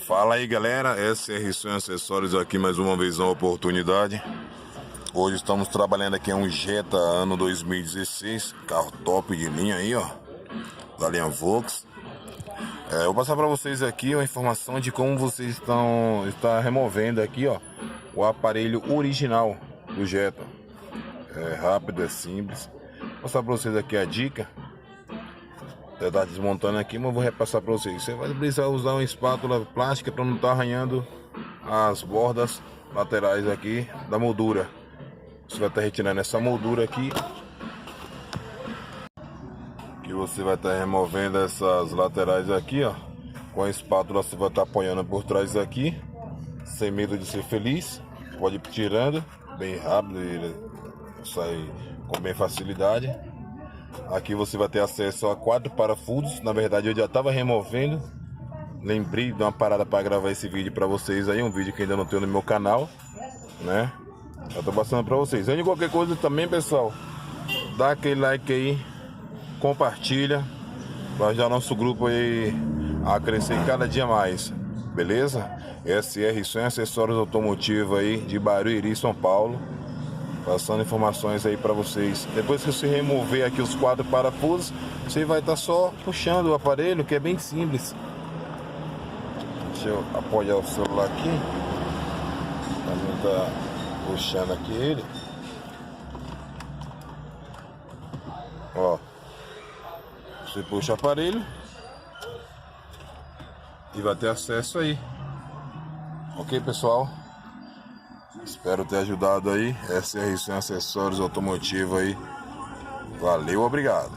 Fala aí galera, SR Acessórios aqui mais uma vez uma oportunidade. Hoje estamos trabalhando aqui em um Jetta ano 2016, carro top de linha aí, ó, da linha Volks. Eu vou passar para vocês aqui uma informação de como vocês está removendo aqui, ó, o aparelho original do Jetta. É rápido, é simples. Vou passar para vocês aqui a dica. Já tá desmontando aqui, mas eu vou repassar para vocês. Você vai precisar usar uma espátula plástica para não estar arranhando as bordas laterais aqui da moldura. Você vai estar retirando essa moldura aqui, que você vai estar removendo essas laterais aqui, ó. Com a espátula você vai estar apoiando por trás aqui, sem medo de ser feliz. Pode ir tirando bem rápido e sair com bem facilidade. Aqui você vai ter acesso a 4 parafusos. Na verdade eu já estava removendo. Lembrei de uma parada para gravar esse vídeo para vocês aí, um vídeo que ainda não tem no meu canal, né? Eu tô passando para vocês. Antes de qualquer coisa também, pessoal, dá aquele like aí, compartilha para ajudar nosso grupo aí a crescer cada dia mais, beleza? SR Acessórios Automotivos aí de Barueri, São Paulo. Passando informações aí para vocês. Depois que você remover aqui os 4 parafusos, você vai estar só puxando o aparelho, que é bem simples. Deixa eu apoiar o celular aqui. Também tá puxando aqui ele. Ó, você puxa o aparelho e vai ter acesso aí. Ok, pessoal? Espero ter ajudado aí. SR Acessórios Automotivos aí. Valeu, obrigado.